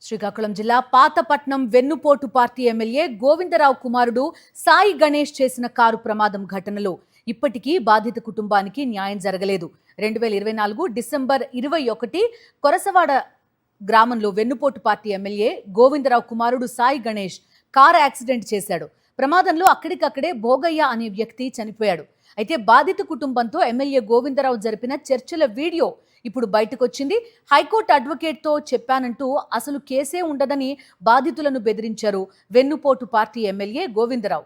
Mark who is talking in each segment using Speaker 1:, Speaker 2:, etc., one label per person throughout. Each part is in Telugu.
Speaker 1: శ్రీకాకుళం జిల్లా పాతపట్నం వెన్నుపోటు పార్టీ ఎమ్మెల్యే గోవిందరావు కుమారుడు సాయి గణేష్ చేసిన కారు ప్రమాదం ఘటనలో ఇప్పటికీ బాధిత కుటుంబానికి న్యాయం జరగలేదు. 2024 డిసెంబర్ 21 కొరసవాడ గ్రామంలో వెన్నుపోటు పార్టీ ఎమ్మెల్యే గోవిందరావు కుమారుడు సాయి గణేష్ కారు యాక్సిడెంట్ చేశాడు. ప్రమాదంలో అక్కడికక్కడే భోగయ్య అనే వ్యక్తి చనిపోయాడు. అయితే బాధిత కుటుంబంతో ఎమ్మెల్యే గోవిందరావు జరిపిన చర్చల వీడియో ఇప్పుడు బయటకొచ్చింది. హైకోర్టు అడ్వకేట్తో చెప్పానంటూ అసలు కేసే ఉండదని బాధితులను బెదిరించారు వెన్నుపోటు పార్టీ ఎమ్మెల్యే గోవిందరావు.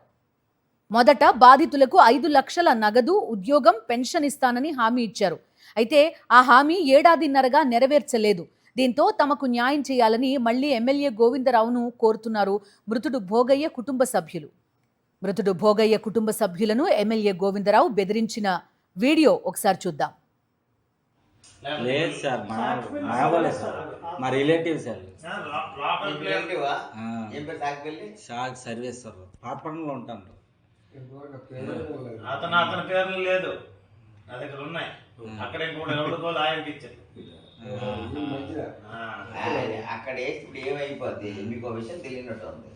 Speaker 1: మొదట బాధితులకు 5 లక్షల నగదు, ఉద్యోగం, పెన్షన్ ఇస్తానని హామీ ఇచ్చారు. అయితే ఆ హామీ ఏడాదిన్నరగా నెరవేర్చలేదు. దీంతో తమకు న్యాయం చేయాలని మళ్లీ ఎమ్మెల్యే గోవిందరావును కోరుతున్నారు మృతుడు భోగయ్య కుటుంబ సభ్యులు. మృతుడు భోగయ్య కుటుంబ సభ్యులను ఎమ్మెల్యే గోవిందరావు బెదిరించిన వీడియో ఒకసారి చూద్దాం.
Speaker 2: లేదు సార్, మా relative sir. Shock service sir, పాపడంలో ఉంటాను.
Speaker 3: అతని పేర్లు లేదు నా దగ్గర ఉన్నాయి. అక్కడ ఇంకోటి ఆయనకి ఇచ్చారు.
Speaker 4: అక్కడ ఇప్పుడు ఏమైపోద్ది మీకు విషయం తెలియనట్టు ఉంది.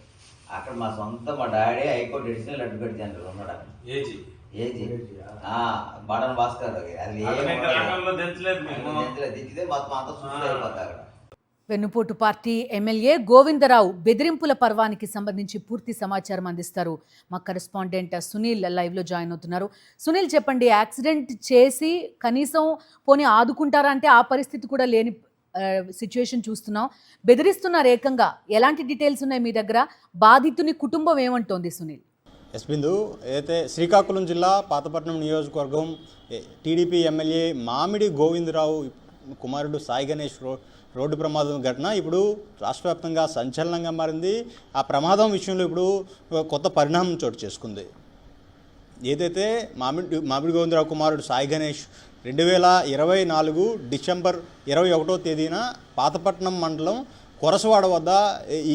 Speaker 4: అక్కడ మా సొంత మా daddy high court additional advocate general ఉన్నాడు. అక్కడ ఏజీ బడన్ భాస్కర్ అది దించితే మొత్తం అంతా సూసైడ్ అయిపోతుంది అక్కడ.
Speaker 1: వెన్నుపోటు పార్టీ ఎమ్మెల్యే గోవిందరావు బెదిరింపుల పర్వానికి సంబంధించి పూర్తి సమాచారం అందిస్తారు మా కరెస్పాండెంట్ సునీల్ లైవ్ లో జాయిన్ అవుతున్నారు. సునీల్, చెప్పండి, యాక్సిడెంట్ చేసి కనీసం పోనీ ఆదుకుంటారా అంటే ఆ పరిస్థితి కూడా లేని సిచ్యువేషన్ చూస్తున్నాం. బెదిరిస్తున్నారు ఏకంగా. ఎలాంటి డీటెయిల్స్ ఉన్నాయి మీ దగ్గర? బాధితుని కుటుంబం ఏమంటోంది సునీల్?
Speaker 5: ఎస్ బిందు, ఏదైతే శ్రీకాకుళం జిల్లా పాతపట్నం నియోజకవర్గం టీడీపీ ఎమ్మెల్యే మామిడి గోవిందరావు కుమారుడు సాయి గణేష్ రోడ్డు ప్రమాదం ఘటన ఇప్పుడు రాష్ట్ర వ్యాప్తంగా సంచలనంగా మారింది. ఆ ప్రమాదం విషయంలో ఇప్పుడు కొత్త పరిణామం చోటు చేసుకుంది. ఏదైతే మామిడి గోవిందరావు కుమారుడు సాయి గణేష్ 2024 డిసెంబర్ 21వ తేదీన పాతపట్నం మండలం కొరసవాడ వద్ద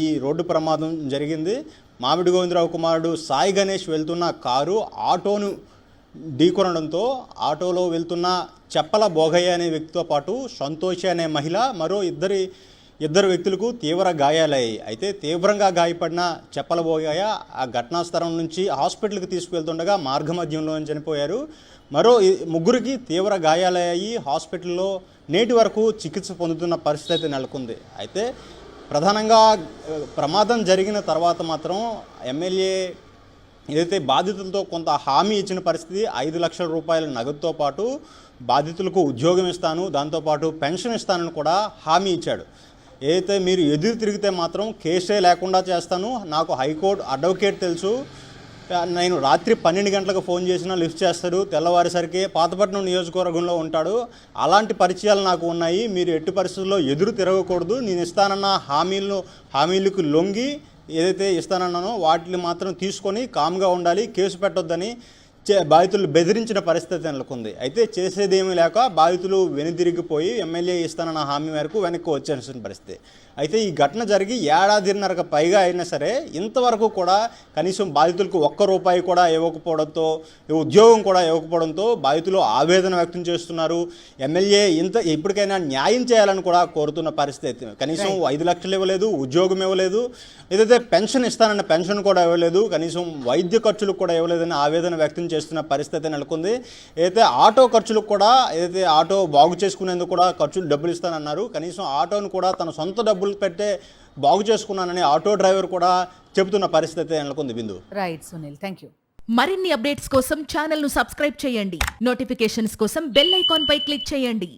Speaker 5: ఈ రోడ్డు ప్రమాదం జరిగింది. మామిడి గోవిందరావు కుమారుడు సాయి గణేష్ వెళ్తున్న కారు ఆటోను ఢీకొనడంతో ఆటోలో వెళ్తున్న చెప్పల భోగయ్య అనే వ్యక్తితో పాటు సంతోషి అనే మహిళ మరో ఇద్దరు వ్యక్తులకు తీవ్ర గాయాలయ్యాయి. అయితే తీవ్రంగా గాయపడిన చెప్పల భోగయ్య ఆ ఘటనా స్థలం నుంచి హాస్పిటల్కి తీసుకువెళ్తుండగా మార్గమధ్యంలో చనిపోయారు. మరో ముగ్గురికి తీవ్ర గాయాలయ్యాయి. హాస్పిటల్లో నేటి వరకు చికిత్స పొందుతున్న పరిస్థితి నెలకొంది. అయితే ప్రధానంగా ప్రమాదం జరిగిన తర్వాత మాత్రం ఎమ్మెల్యే ఏదైతే బాధితులతో కొంత హామీ ఇచ్చిన పరిస్థితి, 5 లక్షల రూపాయల నగదుతో పాటు బాధితులకు ఉద్యోగం ఇస్తాను, దాంతోపాటు పెన్షన్ ఇస్తానని కూడా హామీ ఇచ్చాడు. ఏదైతే మీరు ఎదురు తిరిగితే మాత్రం కేసే లేకుండా చేస్తాను, నాకు హైకోర్టు అడ్వకేట్ తెలుసు, నేను రాత్రి 12 గంటలకు ఫోన్ చేసినా లిఫ్ట్ చేస్తాడు, తెల్లవారేసరికి పాతపట్నం నియోజకవర్గంలో ఉంటాడు, అలాంటి పరిచయాలు నాకు ఉన్నాయి, మీరు ఎట్టి పరిస్థితుల్లో ఎదురు తిరగకూడదు, నేను ఇస్తానన్న హామీలకు లొంగి ఏదైతే ఇస్తానన్నానో వాటిని మాత్రం తీసుకొని కామ్గా ఉండాలి, కేసు పెట్టొద్దని బాధితులు బెదిరించిన పరిస్థితి నెలకొంది. అయితే చేసేదేమీ లేక బాధితులు వెనుదిరిగిపోయి ఎమ్మెల్యే ఇస్తానన్న హామీ మేరకు వెనక్కి వచ్చేసిన పరిస్థితి. అయితే ఈ ఘటన జరిగి ఏడాదిన్నరకు పైగా అయినా సరే ఇంతవరకు కూడా కనీసం బాధితులకు ₹1 కూడా ఇవ్వకపోవడంతో, ఉద్యోగం కూడా ఇవ్వకపోవడంతో బాధితులు ఆవేదన వ్యక్తం చేస్తున్నారు. ఎమ్మెల్యే ఇప్పటికైనా న్యాయం చేయాలని కూడా కోరుతున్న పరిస్థితి. కనీసం 5 లక్షలు ఇవ్వలేదు, ఉద్యోగం ఇవ్వలేదు, ఏదైతే పెన్షన్ ఇస్తానన్న పెన్షన్ కూడా ఇవ్వలేదు, కనీసం వైద్య ఖర్చులకు కూడా ఇవ్వలేదని ఆవేదన వ్యక్తం చేస్తున్న పరిస్థితి నెలకొంది. ఏదైతే ఆటో ఖర్చులకు కూడా, ఏదైతే ఆటో బాగు చేసుకునేందుకు కూడా డబ్బులు ఇస్తానన్నారు, కనీసం ఆటోను కూడా తన సొంత డబ్బులు పెట్టే బాగు చేసుకున్నానని ఆటో డ్రైవర్ కూడా చెబుతున్న పరిస్థితి నెలకొంది. Bindu.
Speaker 1: Right Sunil, thank you.
Speaker 6: మరిన్ని అప్డేట్స్ కోసం ఛానల్ ను సబ్స్క్రైబ్ చేయండి. నోటిఫికేషన్స్ కోసం బెల్ ఐకాన్ పై క్లిక్ చేయండి.